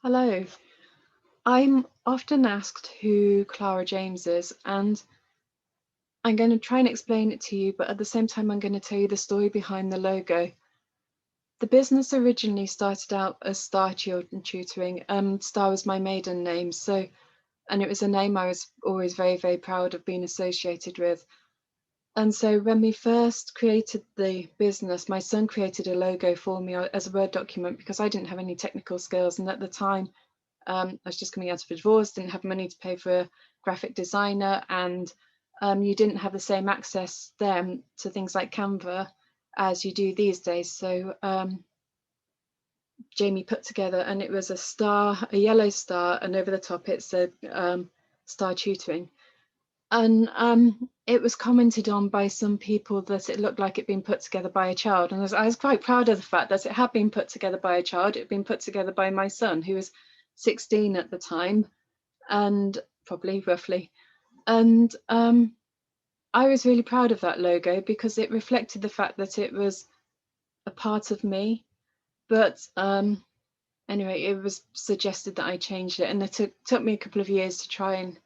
Hello. I'm often asked who Clara James is, and I'm going to try and explain it to you, but at the same time, I'm going to tell you the story behind the logo. The business originally started out as Star Children Tutoring. Star was my maiden name, and it was a name I was always very, very proud of being associated with. And so when we first created the business, my son created a logo for me as a Word document because I didn't have any technical skills. And at the time, I was just coming out of a divorce, didn't have money to pay for a graphic designer, and you didn't have the same access then to things like Canva as you do these days. So Jamie put together, and it was a star, a yellow star, and over the top it said Star Tutoring. And it was commented on by some people that it looked like it'd been put together by a child. And I was quite proud of the fact that it had been put together by a child. It had been put together by my son, who was 16 at the time, and probably roughly. And I was really proud of that logo because it reflected the fact that it was a part of me. But anyway, it was suggested that I changed it, and it took me a couple of years to try and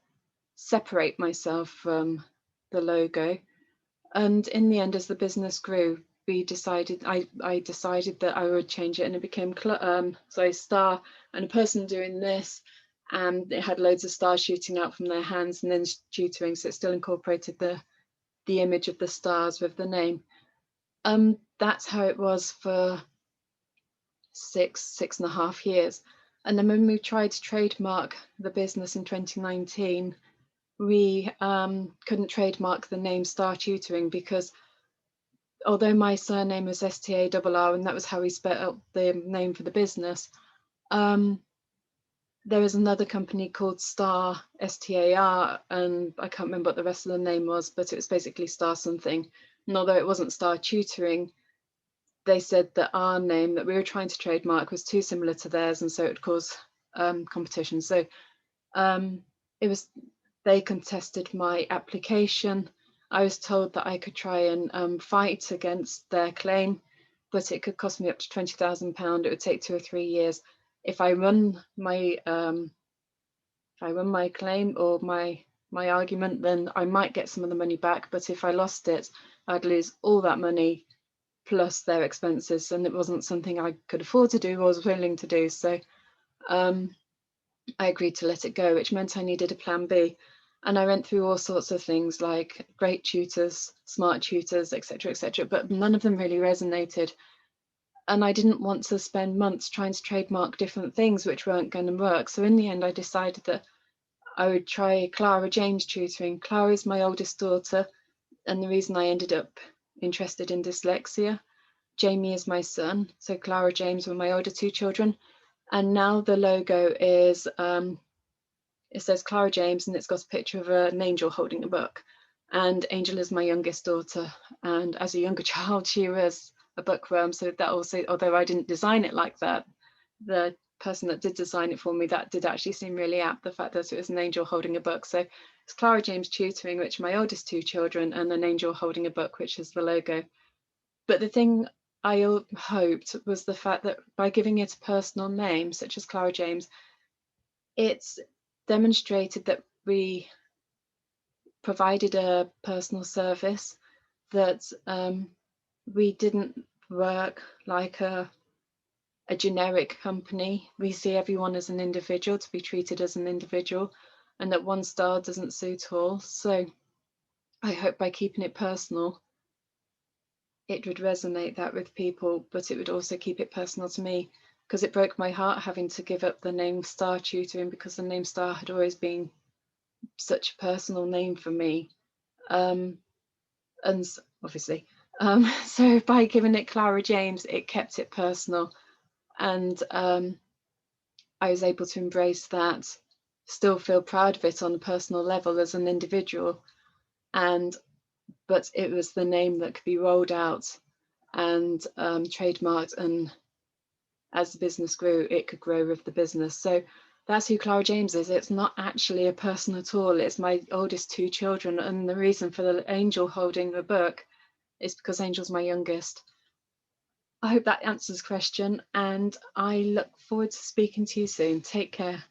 separate myself from the logo. And in the end, as the business grew, I decided that I would change it, and it became Star and a person doing this, and it had loads of stars shooting out from their hands, and then tutoring, so it still incorporated the image of the stars with the name. That's how it was for 6.5 years. And then when we tried to trademark the business in 2019, we couldn't trademark the name Star Tutoring because although my surname was STARR, and that was how we spelled the name for the business, there was another company called Star, STAR, and I can't remember what the rest of the name was, but it was basically Star something. And although it wasn't Star Tutoring, they said that our name that we were trying to trademark was too similar to theirs, and so it would cause competition. So it was, they contested my application. I was told that I could try and fight against their claim, but it could cost me up to £20,000. It would take 2 or 3 years. If I run my claim or my argument, then I might get some of the money back. But if I lost it, I'd lose all that money plus their expenses, and it wasn't something I could afford to do or was willing to do. So I agreed to let it go, which meant I needed a plan B. And I went through all sorts of things like great tutors, smart tutors, etc., but none of them really resonated. And I didn't want to spend months trying to trademark different things which weren't going to work. So in the end, I decided that I would try Clara James tutoring. Clara is my oldest daughter, and the reason I ended up interested in dyslexia. Jamie is my son, so Clara James were my older two children. And now the logo is it says Clara James, and it's got a picture of an angel holding a book. And Angel is my youngest daughter, and as a younger child, she was a bookworm. So that also, although I didn't design it like that, the person that did design it for me, that did actually seem really apt, the fact that it was an angel holding a book. So it's Clara James Tutoring, which are my oldest two children, and an angel holding a book, which is the logo. But the thing I hoped was the fact that by giving it a personal name, such as Clara James, it's demonstrated that we provided a personal service, that we didn't work like a generic company. We see everyone as an individual, to be treated as an individual, and that one style doesn't suit all. So I hope by keeping it personal, it would resonate that with people, but it would also keep it personal to me, because it broke my heart having to give up the name Star Tutoring, because the name Star had always been such a personal name for me. And obviously, so by giving it Clara James, it kept it personal. And I was able to embrace that, still feel proud of it on a personal level as an individual. But it was the name that could be rolled out and trademarked, and as the business grew, it could grow with the business. So that's who Clara James is. It's not actually a person at all. It's my oldest two children, and the reason for the angel holding the book is because Angel's my youngest. I hope that answers the question, and I look forward to speaking to you soon. Take care.